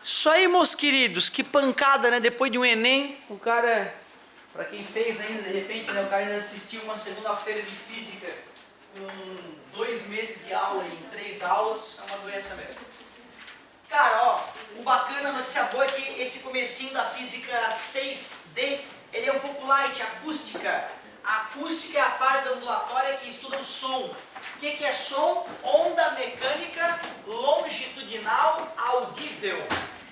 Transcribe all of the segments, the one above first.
Isso aí, meus queridos, que pancada, né? Depois de um Enem, o cara, pra quem fez ainda, de repente, né? O cara ainda assistiu uma segunda-feira de física com 2 meses de aula em 3 aulas, é uma doença mesmo. Cara, ó, o bacana, a notícia boa é que esse comecinho da física 6D, ele é um pouco light, acústica. A acústica é a parte ambulatória que estuda o som. O que é som? Onda mecânica longitudinal audível.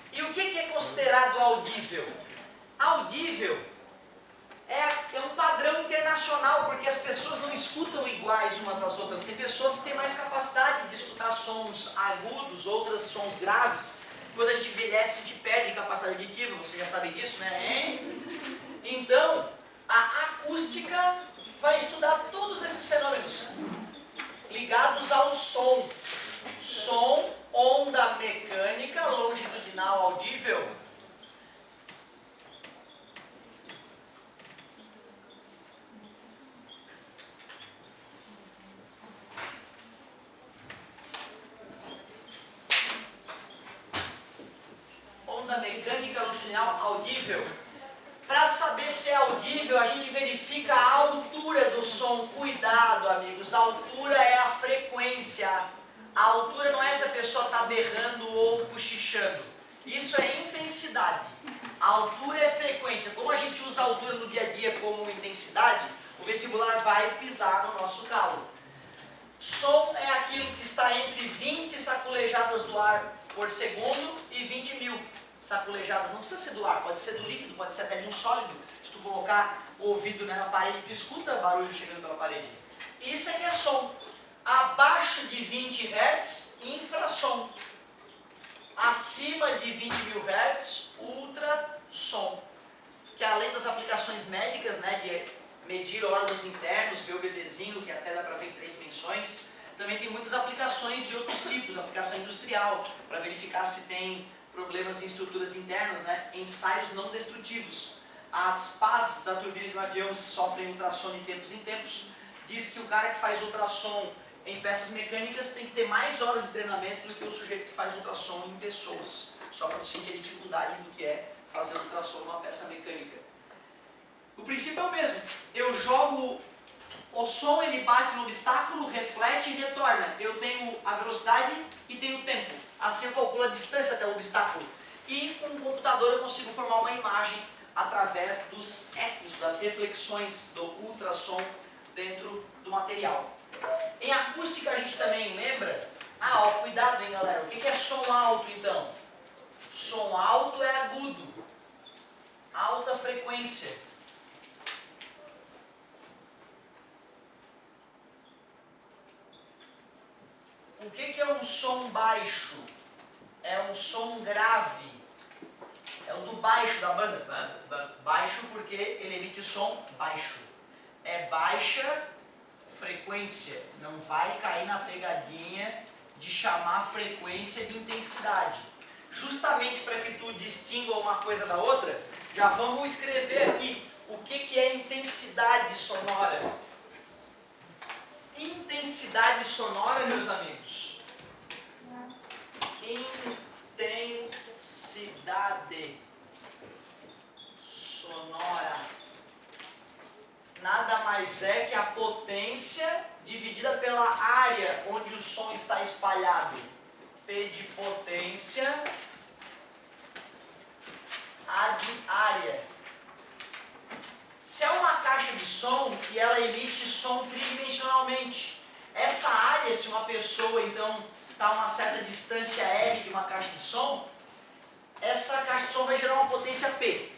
E o que é considerado audível? Audível é um padrão internacional, porque as pessoas não escutam iguais umas das outras. Tem pessoas que têm mais capacidade de escutar sons agudos, outras sons graves. Quando a gente envelhece, a gente perde capacidade auditiva, vocês já sabem disso, né? Hein? Então, a acústica vai estudar todos esses fenômenos ligados ao som. Som, onda mecânica, longitudinal audível. Onda mecânica longitudinal audível. Para saber se é audível, a gente verifica a altura do som. Cuidado, amigos, a altura é a frequência. A altura não é se a pessoa está berrando ou cochichando. Isso é intensidade. A altura é frequência. Como a gente usa a altura no dia a dia como intensidade, o vestibular vai pisar no nosso calo. Som é aquilo que está entre 20 saculejadas do ar por segundo e 20 mil saculejadas. Não precisa ser do ar, pode ser do líquido, pode ser até de um sólido. Se tu colocar o ouvido, né, na parede, tu escuta barulho chegando pela parede. Isso é que é som. Abaixo de 20 Hz, infrassom. Acima de 20 mil Hz, ultrassom. Que além das aplicações médicas, né, de medir órgãos internos, ver o bebezinho, que até dá para ver em 3 dimensões, também tem muitas aplicações de outros tipos, aplicação industrial, para verificar se tem problemas em estruturas internas, né, ensaios não destrutivos. As pás da turbina de um avião sofrem ultrassom de tempos em tempos. Diz que o cara que faz ultrassom em peças mecânicas tem que ter mais horas de treinamento do que o sujeito que faz ultrassom em pessoas. Só para você sentir a dificuldade do que é fazer ultrassom numa peça mecânica. O princípio é o mesmo. Eu jogo o som, ele bate no obstáculo, reflete e retorna. Eu tenho a velocidade e tenho o tempo. Assim eu calculo a distância até o obstáculo. E com o computador eu consigo formar uma imagem através dos ecos, das reflexões do ultrassom dentro do material. Em acústica a gente também lembra... Ah, ó, cuidado, hein, galera. O que é som alto, então? Som alto é agudo. Alta frequência. O que é um som baixo? É um som grave. É o do baixo da banda. Baixo porque ele emite som baixo. É baixa frequência. Não vai cair na pegadinha de chamar frequência de intensidade. Justamente para que tu distinga uma coisa da outra, já vamos escrever aqui o que é intensidade sonora. Intensidade sonora, meus amigos. Intensidade sonora. Nada mais é que a potência dividida pela área onde o som está espalhado. P de potência, A de área. Se é uma caixa de som que ela emite som tridimensionalmente, essa área, se uma pessoa então está a uma certa distância R de uma caixa de som, essa caixa de som vai gerar uma potência P,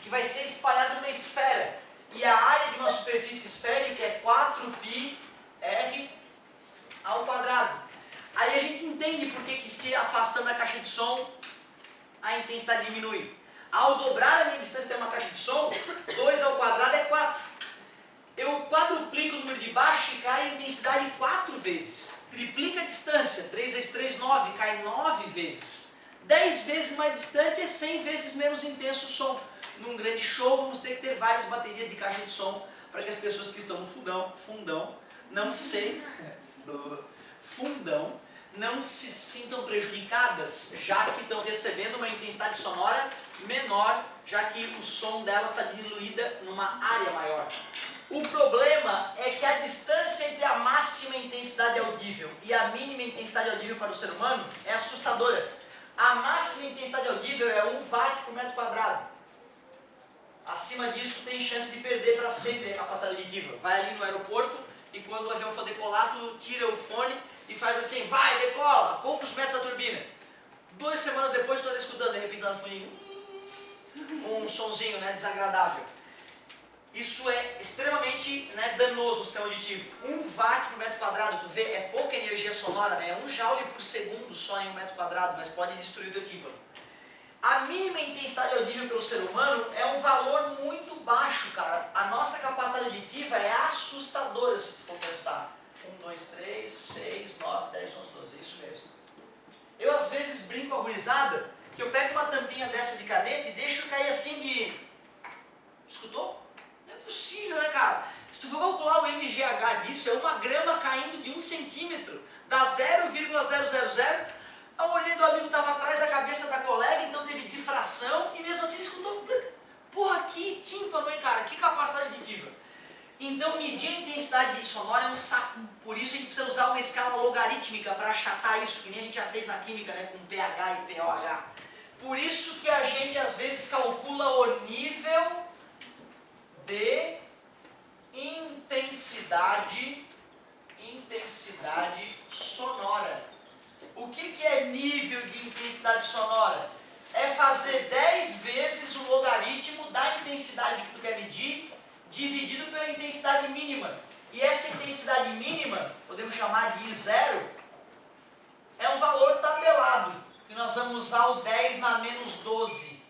que vai ser espalhada numa esfera. E a área de uma superfície esférica é 4πr ao quadrado. Aí a gente entende por que se afastando da caixa de som, a intensidade diminui. Ao dobrar a minha distância de uma caixa de som, 2 ao quadrado é 4. Eu quadruplico o número de baixo e cai a intensidade 4 vezes. Triplica a distância, 3 vezes 3, 9, cai 9 vezes. 10 vezes mais distante é 100 vezes menos intenso o som. Num grande show vamos ter que ter várias baterias de caixa de som para que as pessoas que estão no fundão, não se sintam prejudicadas, já que estão recebendo intensidade sonora menor, já que o som dela está diluída numa área maior. O problema é que a distância entre a máxima intensidade audível e a mínima intensidade audível para o ser humano é assustadora. A máxima intensidade audível é 1 watt por metro quadrado. Acima disso tem chance de perder para sempre a capacidade auditiva. Vai ali no aeroporto e quando o avião for decolar, tu tira o fone e faz assim, vai, decola, poucos metros da turbina. 2 semanas depois tu está escutando de repente lá no fundo um sonzinho, né, desagradável. Isso é extremamente, né, danoso no sistema auditivo. 1 watt por metro quadrado, tu vê, é pouca energia sonora, né? É 1 joule por segundo só em 1 metro quadrado, mas pode destruir o tímpano. A mínima intensidade audível pelo ser humano é um valor muito baixo, cara. A nossa capacidade auditiva é assustadora, se tu for pensar. 1, 2, 3, 6, 9, 10, 11, 12, é isso mesmo. Eu às vezes brinco com a gurizada, que eu pego uma tampinha dessa de caneta e deixo cair assim de... Escutou? Não é possível, né, cara? Se tu for calcular o MGH disso, é 1 grama caindo de 1 centímetro. Dá 0,000. A orelha do amigo estava atrás da cabeça da colega, então teve difração e mesmo assim escutou. Porra, que tímpano, hein, cara? Que capacidade auditiva. Então, medir a intensidade sonora é um saco. Por isso a gente precisa usar uma escala logarítmica para achatar isso, que nem a gente já fez na química, né, com pH e pOH. Por isso que a gente às vezes calcula o nível de intensidade sonora. O que é nível de intensidade sonora? É fazer 10 vezes o logaritmo da intensidade que tu quer medir, dividido pela intensidade mínima. E essa intensidade mínima, podemos chamar de I0, é um valor tabelado, que nós vamos usar o 10 na menos 12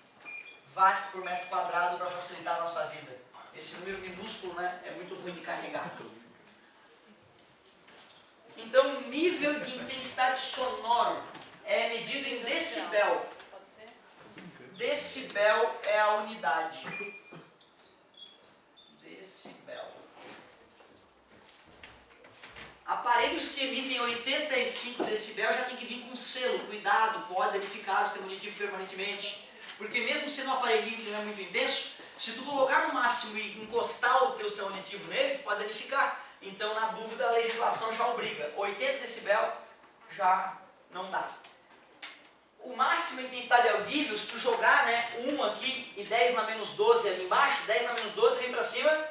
watt por metro quadrado para facilitar a nossa vida. Esse número minúsculo, né, é muito ruim de carregar. Então, o nível de intensidade sonoro é medido em decibel. Decibel é a unidade. Decibel. Aparelhos que emitem 85 decibel já tem que vir com selo. Cuidado, pode danificar o sistema auditivo permanentemente. Porque mesmo sendo um aparelhinho que não é muito intenso, se tu colocar no máximo e encostar o teu sistema auditivo nele, pode danificar. Então, na dúvida, a legislação já obriga. 80 decibel já não dá. O máximo de intensidade audível, se tu jogar, né, 1 aqui e 10 na menos 12 ali embaixo, 10 na menos 12 vem para cima,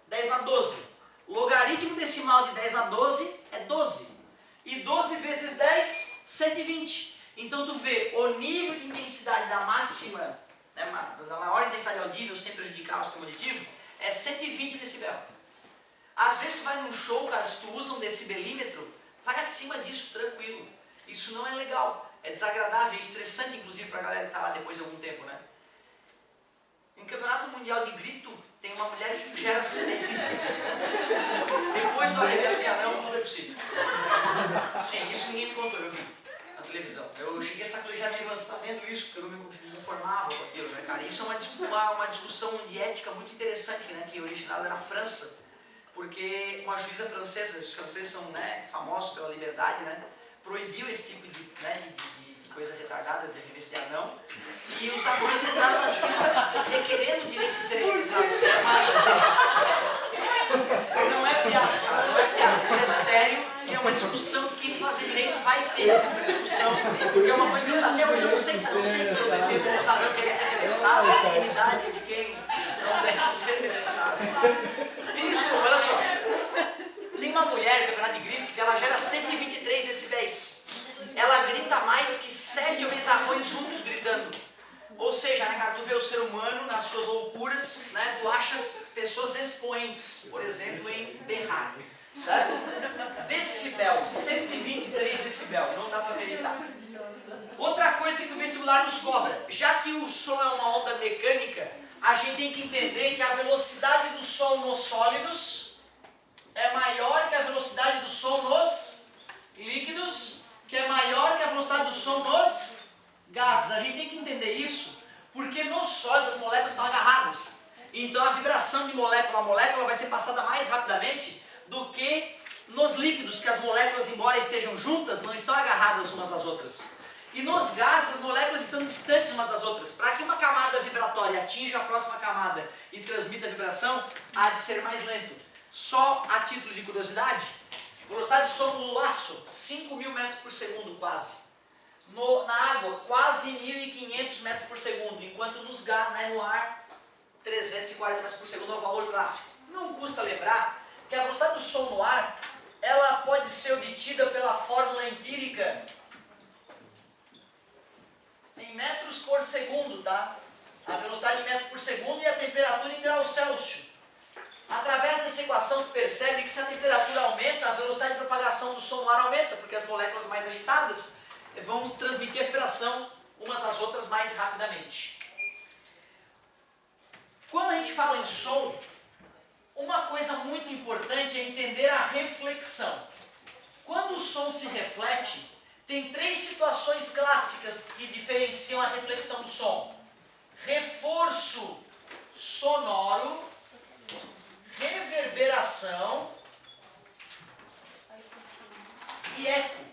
10 na 12. Logaritmo decimal de 10 na 12 é 12. E 12 vezes 10, 120. Então, tu vê o nível de intensidade da máxima, né, da maior intensidade audível, sem prejudicar o sistema auditivo, é 120 decibel. Às vezes tu vai num show, cara, se tu usa um decibelímetro, vai acima disso, tranquilo. Isso não é legal, é desagradável, é estressante, inclusive, para a galera que está lá depois de algum tempo, né? Em campeonato mundial de grito, tem uma mulher que gera existe. Depois do arremesso de anão, tudo é possível. Sim, isso ninguém me contou, eu vi na televisão. Eu cheguei a sacolejar minha irmã, tu tá vendo isso? Porque eu não me conformava com aquilo, né, cara? Isso é uma discussão de ética muito interessante, né? Que é originada na França. Porque uma juíza francesa, os franceses são, né, famosos pela liberdade, né, proibiu esse tipo de coisa retardada, de arremesso de anão, e os anões entraram na justiça requerendo o direito de serem arremessados. Não é piada, cara, não é piada, isso é sério, e é uma discussão que quem fazer direito vai ter essa discussão, porque é uma coisa que até hoje eu não sei se eu defendo os anões querem ser arremessados, a dignidade de quem não deve ser arremessado. Me desculpa, olha só. Tem uma mulher no campeonato de grito que ela gera 123 decibéis. Ela grita mais que 7 homens arrões juntos gritando. Ou seja, né, cara, tu vê o ser humano nas suas loucuras, né, tu achas pessoas expoentes, por exemplo, em berrar. Certo? Decibel, 123 decibel, não dá para acreditar. Outra coisa que o vestibular nos cobra, já que o som é uma onda mecânica, a gente tem que entender que a velocidade do som nos sólidos é maior que a velocidade do som nos líquidos, que é maior que a velocidade do som nos gases. A gente tem que entender isso, porque nos sólidos as moléculas estão agarradas. Então a vibração de molécula a molécula vai ser passada mais rapidamente do que nos líquidos, que as moléculas, embora estejam juntas, não estão agarradas umas às outras. E nos gases, as moléculas estão distantes umas das outras. Para que uma camada vibratória atinja a próxima camada e transmita a vibração, há de ser mais lento. Só a título de curiosidade, velocidade de som no laço, 5.000 metros por segundo quase. Na água, quase 1.500 metros por segundo, enquanto no ar, 340 metros por segundo é o valor clássico. Não custa lembrar que a velocidade do som no ar, ela pode ser obtida pela fórmula empírica em metros por segundo, tá? A velocidade em metros por segundo e a temperatura em graus Celsius. Através dessa equação, tu percebe que se a temperatura aumenta, a velocidade de propagação do som no ar aumenta, porque as moléculas mais agitadas vão transmitir a vibração umas às outras mais rapidamente. Quando a gente fala em som, uma coisa muito importante é entender a reflexão. Quando o som se reflete, tem 3 situações clássicas que diferenciam a reflexão do som: reforço sonoro, reverberação e eco.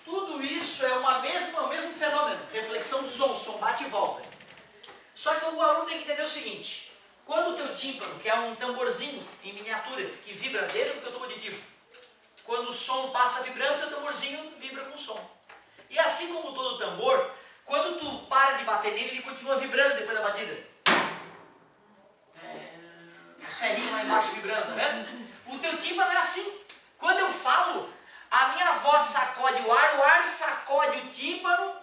Tudo isso é o mesmo fenômeno, reflexão do som, o som bate e volta. Só que o aluno tem que entender o seguinte: quando o teu tímpano, que é um tamborzinho em miniatura, que vibra dentro do teu tubo auditivo, quando o som passa vibrando, o teu tamborzinho vibra com o som. E assim como todo tambor, quando tu para de bater nele, ele continua vibrando depois da batida. Os ferrinhos lá embaixo vibrando, tá vendo? O teu tímpano é assim. Quando eu falo, a minha voz sacode o ar sacode o tímpano,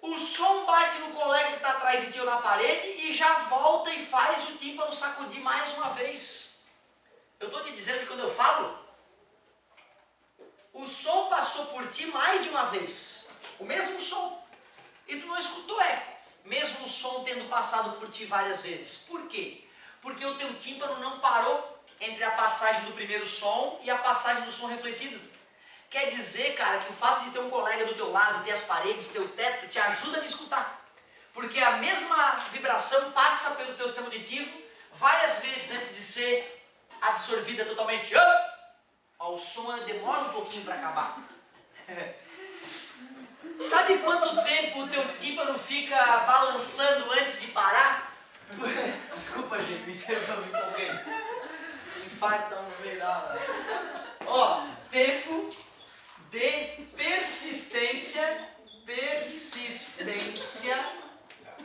o som bate no colega que está atrás de ti ou na parede e já volta e faz o tímpano sacudir mais uma vez. Eu estou te dizendo que quando eu falo, o som passou por ti mais de uma vez. O mesmo som. E tu não escutou eco. Mesmo o som tendo passado por ti várias vezes. Por quê? Porque o teu tímpano não parou entre a passagem do primeiro som e a passagem do som refletido. Quer dizer, cara, que o fato de ter um colega do teu lado, ter as paredes, ter o teto, te ajuda a me escutar. Porque a mesma vibração passa pelo teu sistema auditivo várias vezes antes de ser absorvida totalmente. O som demora um pouquinho para acabar. Sabe quanto tempo o teu tímpano fica balançando antes de parar? Desculpa, gente, me perdoa, me empolguei. Infarto no meio da aula. Tempo de persistência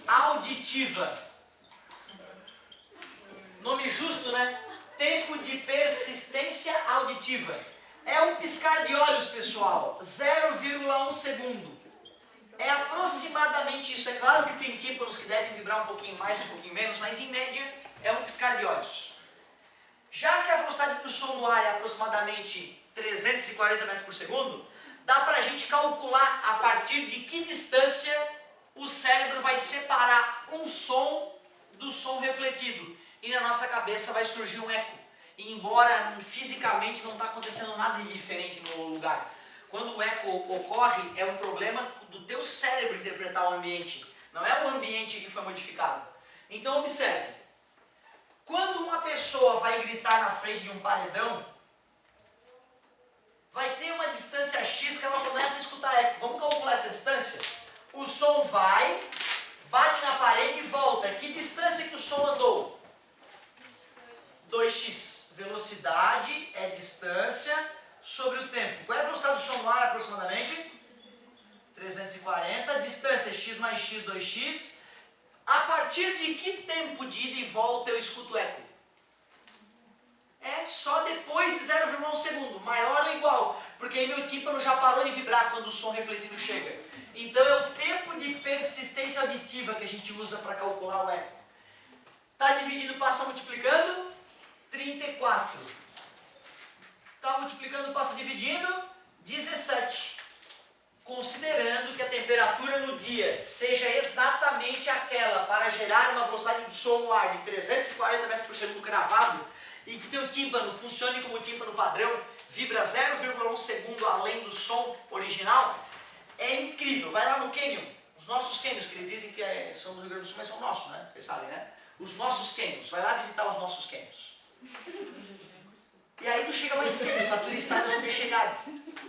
auditiva. Nome justo, né? Tempo de persistência auditiva. É um piscar de olhos, pessoal. 0,1 segundo. É aproximadamente isso. É claro que tem tímpanos que devem vibrar um pouquinho mais, um pouquinho menos, mas em média é um piscar de olhos. Já que a velocidade do som no ar é aproximadamente 340 metros por segundo, dá para a gente calcular a partir de que distância o cérebro vai separar um som do som refletido. E na nossa cabeça vai surgir um eco. E embora fisicamente não está acontecendo nada de diferente no lugar. Quando o eco ocorre, é um problema do teu cérebro interpretar o ambiente. Não é o ambiente que foi modificado. Então observe. Quando uma pessoa vai gritar na frente de um paredão, vai ter uma distância X que ela começa a escutar eco. Vamos calcular essa distância? O som vai, bate na parede e volta. Que distância que o som andou? 2x. Velocidade é distância sobre o tempo. Qual é a velocidade do som no ar aproximadamente? 340. Distância x mais x, 2x. A partir de que tempo de ida e volta eu escuto eco? É só depois de 0,1 segundo. Maior ou igual. Porque aí meu tímpano já parou de vibrar quando o som refletido chega. Então é o tempo de persistência auditiva que a gente usa para calcular o eco. Está dividido, passa multiplicando? 34. Está multiplicando, passa dividindo? 17. Considerando que a temperatura no dia seja exatamente aquela para gerar uma velocidade de som no ar de 340 metros por segundo cravado e que teu tímpano funcione como tímpano padrão, vibra 0,1 segundo além do som original, é incrível. Vai lá no Canyon, os nossos Canyons, que eles dizem que são do Rio Grande do Sul, mas são nossos, né? Vocês sabem, né? Os nossos Canyons. Vai lá visitar os nossos Canyons. E aí tu chega mais cedo, para turista ainda não ter chegado.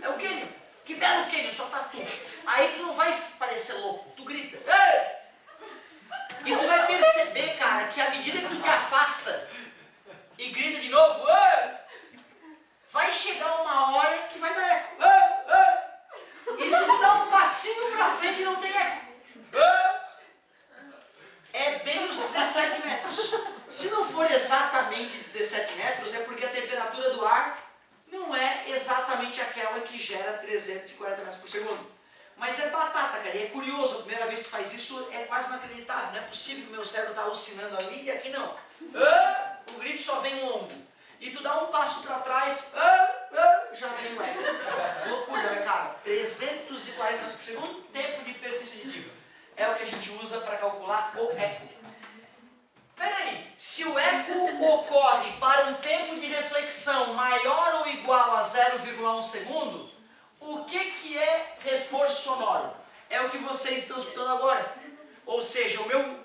É o Canyon. Que belo Kenio, só tá tu. Aí tu não vai parecer louco, tu grita. Ei! E tu vai perceber, cara, que à medida que tu te afasta e grita de novo, ei! Vai chegar uma hora que vai dar eco. Ei! Ei! E se tu dá um passinho pra frente, não tem eco. Ei! É bem os 17 metros. Se não for exatamente 17 metros, é porque a temperatura do ar não é exatamente aquela que gera 340 metros por segundo. Mas é batata, cara, e é curioso, a primeira vez que tu faz isso é quase inacreditável. Não é possível que o meu cérebro está alucinando ali e aqui não. O grito só vem longo. E tu dá um passo para trás, já vem o eco. Loucura, né, cara? 340 metros por segundo, tempo de persistência auditiva. É o que a gente usa para calcular o eco. Peraí, se o eco ocorre para um tempo de reflexão maior ou igual a 0,1 segundo, o que é reforço sonoro? É o que vocês estão escutando agora. Ou seja,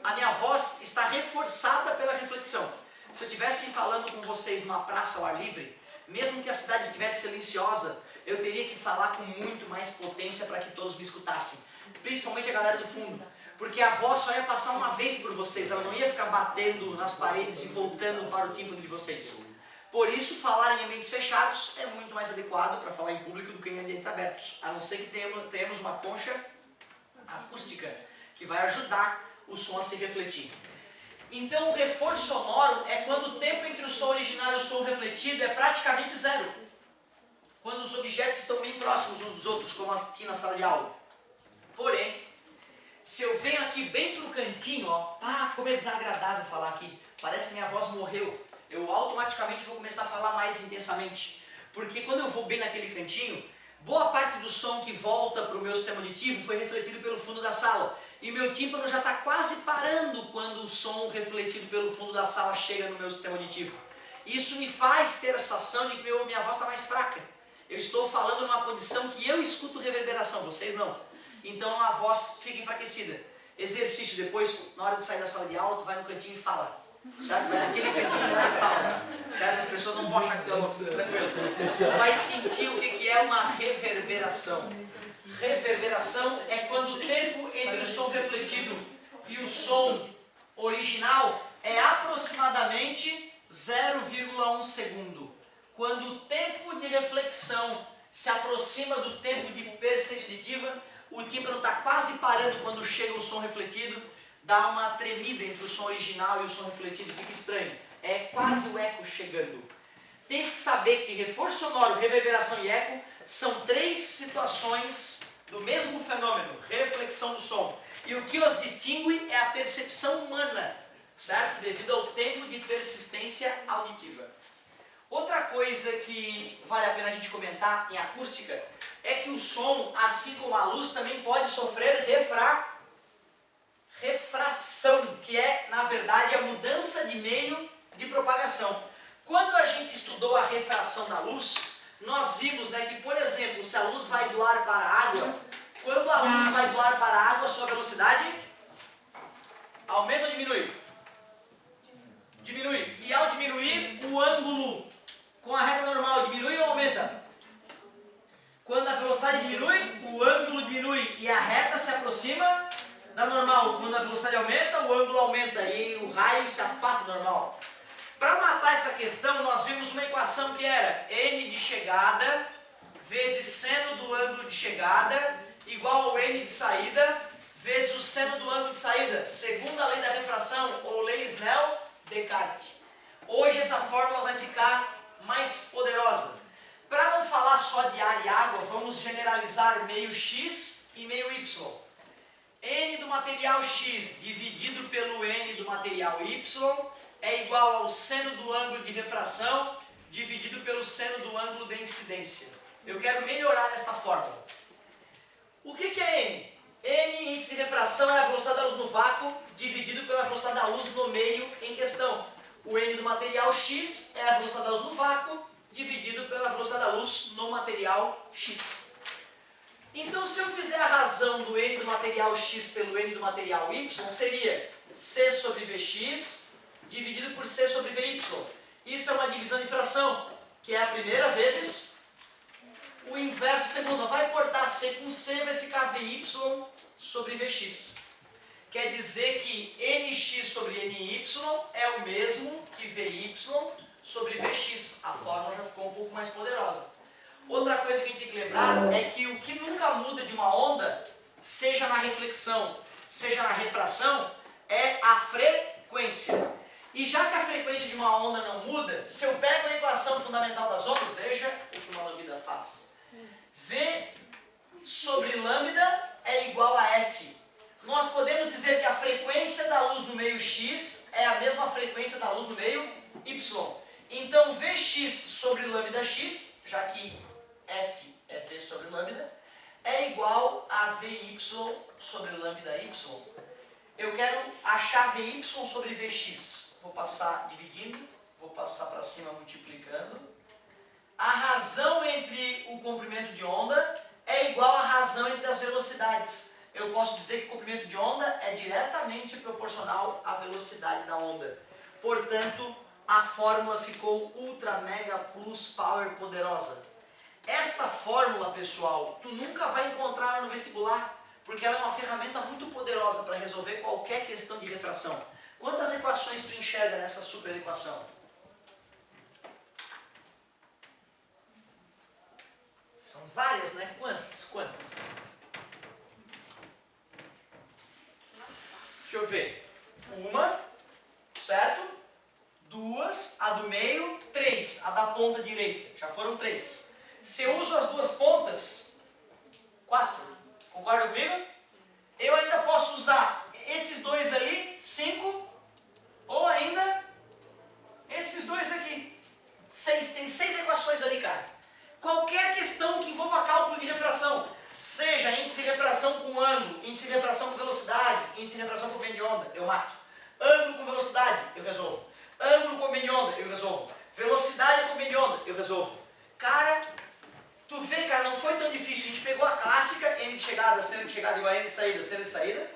a minha voz está reforçada pela reflexão. Se eu estivesse falando com vocês numa praça ao ar livre, mesmo que a cidade estivesse silenciosa, eu teria que falar com muito mais potência para que todos me escutassem. Principalmente a galera do fundo. Porque a voz só ia passar uma vez por vocês, ela não ia ficar batendo nas paredes e voltando para o tímpano de vocês. Por isso, falar em ambientes fechados é muito mais adequado para falar em público do que em ambientes abertos. A não ser que tenhamos uma concha acústica que vai ajudar o som a se refletir. Então, o reforço sonoro é quando o tempo entre o som original e o som refletido é praticamente zero. Quando os objetos estão bem próximos uns dos outros, como aqui na sala de aula. Porém, se eu venho aqui bem pro cantinho, ó, como é desagradável falar aqui. Parece que minha voz morreu. Eu automaticamente vou começar a falar mais intensamente. Porque quando eu vou bem naquele cantinho, boa parte do som que volta para o meu sistema auditivo foi refletido pelo fundo da sala. E meu tímpano já está quase parando quando o som refletido pelo fundo da sala chega no meu sistema auditivo. Isso me faz ter a sensação de que minha voz está mais fraca. Eu estou falando numa condição que eu escuto reverberação, vocês não. Então a voz fica enfraquecida. Exercício, depois, na hora de sair da sala de aula, tu vai no cantinho e fala. Certo? Vai naquele cantinho lá e fala. Certo? As pessoas não vão achar que tu é louco, tranquilo. Tu vai sentir o que é uma reverberação. Reverberação é quando o tempo entre o som refletido e o som original é aproximadamente 0,1 segundo. Quando o tempo de reflexão se aproxima do tempo de persistência auditiva, o tímpano está quase parando quando chega o som refletido, dá uma tremida entre o som original e o som refletido, fica estranho. É quase o eco chegando. Tens que saber que reforço sonoro, reverberação e eco são três situações do mesmo fenômeno, reflexão do som. E o que os distingue é a percepção humana, certo? Devido ao tempo de persistência auditiva. Outra coisa que vale a pena a gente comentar em acústica é que o som, assim como a luz, também pode sofrer refração, que é, na verdade, a mudança de meio de propagação. Quando a gente estudou a refração da luz, nós vimos, né, que, por exemplo, se a luz vai do ar para a água, quando a luz vai do ar para a água, a sua velocidade aumenta ou diminui? Diminui. E ao diminuir, o ângulo com a reta normal diminui ou aumenta? Quando a velocidade diminui, o ângulo diminui e a reta se aproxima da normal. Quando a velocidade aumenta, o ângulo aumenta e o raio se afasta do normal. Para matar essa questão, nós vimos uma equação que era n de chegada vezes seno do ângulo de chegada igual ao n de saída vezes o seno do ângulo de saída, segundo a lei da refração ou lei Snell-Descartes. Hoje essa fórmula vai ficar mais poderosa. Para não falar só de ar e água, vamos generalizar meio x e meio y. N do material x dividido pelo N do material y é igual ao seno do ângulo de refração dividido pelo seno do ângulo de incidência. Eu quero melhorar esta fórmula. O que é N? N, índice de refração, é a velocidade da luz no vácuo dividido pela velocidade da luz no meio em questão. O N do material x é a velocidade da luz no vácuo dividido pela velocidade da luz no material x. Então, se eu fizer a razão do N do material x pelo N do material y, seria C sobre Vx dividido por C sobre Vy. Isso é uma divisão de fração, que é a primeira vezes o inverso da segunda. Vai cortar C com C, vai ficar VY sobre VX. Quer dizer que NX sobre NY é o mesmo que VY sobre Vx. A fórmula já ficou um pouco mais poderosa. Outra coisa que a gente tem que lembrar é que o que nunca muda de uma onda, seja na reflexão, seja na refração, é a frequência. E já que a frequência de uma onda não muda, se eu pego a equação fundamental das ondas, veja o que uma lambda faz. V sobre lambda é igual a F. Nós podemos dizer que a frequência da luz no meio x é a mesma frequência da luz no meio y. Então Vx sobre lambda x, já que F é V sobre lambda, é igual a Vy sobre lambda y. Eu quero achar Vy sobre Vx. Vou passar dividindo, vou passar para cima multiplicando. A razão entre o comprimento de onda é igual à razão entre as velocidades. Eu posso dizer que o comprimento de onda é diretamente proporcional à velocidade da onda. Portanto, a fórmula ficou ultra mega plus power poderosa. Esta fórmula, pessoal, tu nunca vai encontrar no vestibular, porque ela é uma ferramenta muito poderosa para resolver qualquer questão de refração. Quantas equações tu enxerga nessa super equação? São várias, né? Quantas? Deixa eu ver. Uma, certo? Duas, a do meio, três, a da ponta direita. Já foram três. Se eu uso as duas pontas, 4. Concorda comigo? Eu ainda posso usar esses dois ali, 5, ou ainda esses dois aqui, 6. Tem 6 equações ali, cara. Qualquer questão que envolva cálculo de refração, seja índice de refração com ângulo, índice de refração com velocidade, índice de refração com comprimento de onda, eu mato. Ângulo com velocidade, eu resolvo. Ângulo com comprimento de onda, eu resolvo. Velocidade com comprimento de onda, eu resolvo. Cara, tu vê, cara, não foi tão difícil. A gente pegou a clássica, n de chegada, seno de chegada igual a n de saída, seno de saída.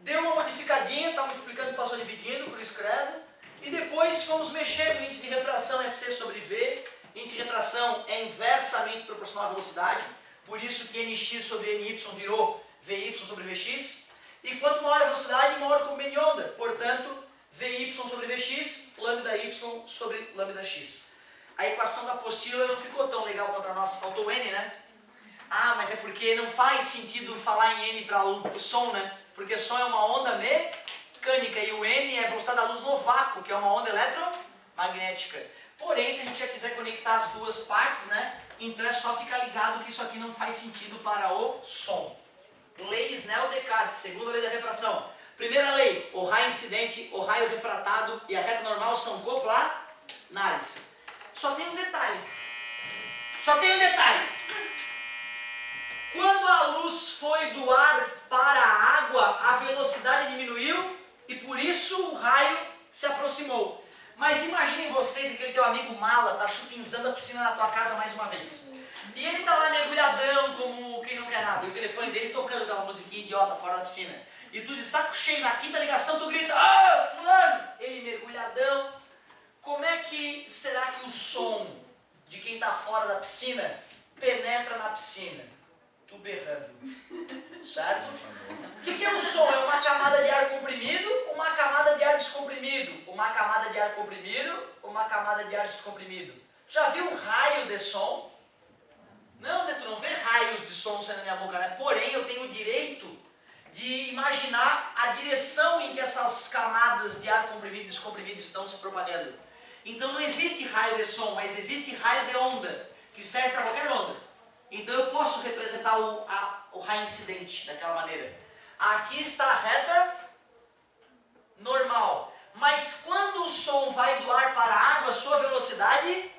Deu uma modificadinha, tá multiplicando, passou dividindo, por isso credo. E depois fomos mexer no índice de refração, é C sobre V. Índice de refração é inversamente proporcional à velocidade. Por isso que NX sobre NY virou VY sobre VX. E quanto maior a velocidade, maior o comprimento de onda. Portanto, VY sobre VX, lambda Y sobre lambda X. A equação da apostila não ficou tão legal contra a nossa, faltou o N, né? Ah, mas é porque não faz sentido falar em N para o som, né? Porque som é uma onda mecânica e o N é a velocidade da luz no vácuo, que é uma onda eletromagnética. Porém, se a gente já quiser conectar as duas partes, né? Então é só ficar ligado que isso aqui não faz sentido para o som. Lei Snell-Descartes, segunda lei da refração. Primeira lei, o raio incidente, o raio refratado e a reta normal são coplanares. Só tem um detalhe. Quando a luz foi do ar para a água, a velocidade diminuiu e por isso o raio se aproximou. Mas imaginem vocês que aquele teu amigo mala está chupinzando a piscina na tua casa mais uma vez. E ele está lá mergulhadão como quem não quer nada. E o telefone dele tocando aquela musiquinha idiota fora da piscina. E tu de saco cheio na quinta ligação, tu grita: "Ah, fulano!" Ele mergulhadão. Como é que será que o som de quem está fora da piscina penetra na piscina? Tu berrando. Certo? O que é o som? É uma camada de ar comprimido, uma camada de ar descomprimido. Uma camada de ar comprimido, uma camada de ar descomprimido. Já viu um raio de som? Não, né? Tu não vê raios de som saindo da minha boca, né? Porém, eu tenho o direito de imaginar a direção em que essas camadas de ar comprimido e descomprimido estão se propagando. Então não existe raio de som, mas existe raio de onda, que serve para qualquer onda. Então eu posso representar o raio incidente daquela maneira. Aqui está a reta normal. Mas quando o som vai do ar para a água, sua velocidade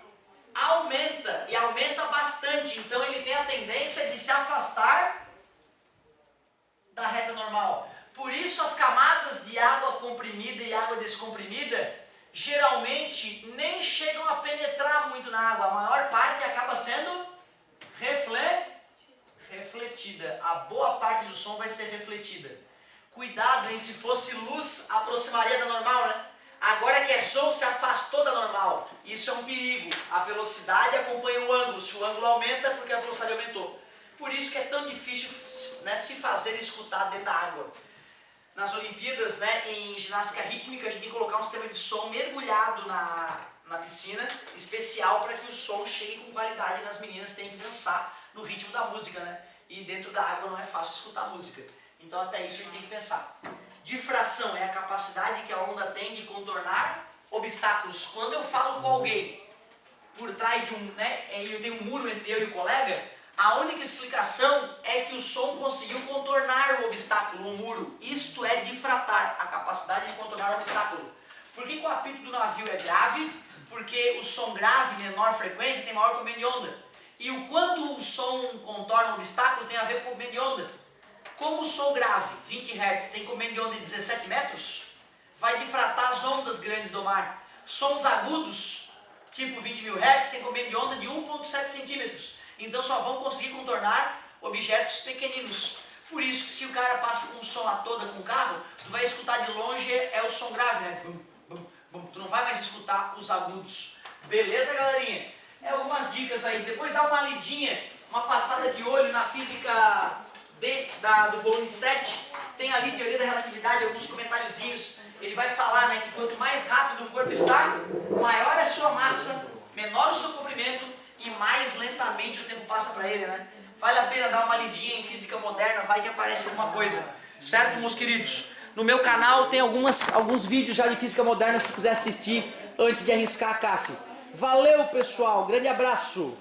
aumenta. E aumenta bastante. Então ele tem a tendência de se afastar da reta normal. Por isso as camadas de água comprimida e água descomprimida geralmente nem chegam a penetrar muito na água. A maior parte acaba sendo refletida. A boa parte do som vai ser refletida. Cuidado, hein? Se fosse luz, aproximaria da normal, né? Agora que é som, se afastou da normal. Isso é um perigo. A velocidade acompanha o ângulo. Se o ângulo aumenta, é porque a velocidade aumentou. Por isso que é tão difícil, né, se fazer escutar dentro da água. Nas Olimpíadas, né, em ginástica rítmica, a gente tem que colocar um sistema de som mergulhado na piscina, especial para que o som chegue com qualidade nas meninas, tem que dançar no ritmo da música, né? E dentro da água não é fácil escutar música. Então até isso a gente tem que pensar. Difração é a capacidade que a onda tem de contornar obstáculos. Quando eu falo com alguém por trás de eu tenho um muro entre eu e o colega, a única explicação é que o som conseguiu contornar o obstáculo, o muro. Isto é difratar, a capacidade de contornar o obstáculo. Por que o apito do navio é grave? Porque o som grave, menor frequência, tem maior comprimento de onda. E o quanto o som contorna o obstáculo tem a ver com o comprimento de onda. Como o som grave, 20 Hz, tem comprimento de onda de 17 metros, vai difratar as ondas grandes do mar. Sons agudos, tipo 20.000 Hz, tem comprimento de onda de 1,7 centímetros. Então só vão conseguir contornar objetos pequeninos. Por isso que se o cara passa com um som a toda com o carro, tu vai escutar de longe, é o som grave, né? Bum, bum, bum. Tu não vai mais escutar os agudos. Beleza, galerinha? É algumas dicas aí. Depois dá uma lidinha, uma passada de olho na física do volume 7. Tem ali teoria da relatividade, alguns comentáriozinhos. Ele vai falar, né, que quanto mais rápido o corpo está, maior é a sua massa, menor o seu comprimento e mais lentamente o tempo passa para ele, né? Vale a pena dar uma lidinha em física moderna, vai que aparece alguma coisa. Certo, meus queridos? No meu canal tem alguns vídeos já de física moderna, se tu quiser assistir antes de arriscar a CAF. Valeu, pessoal. Grande abraço.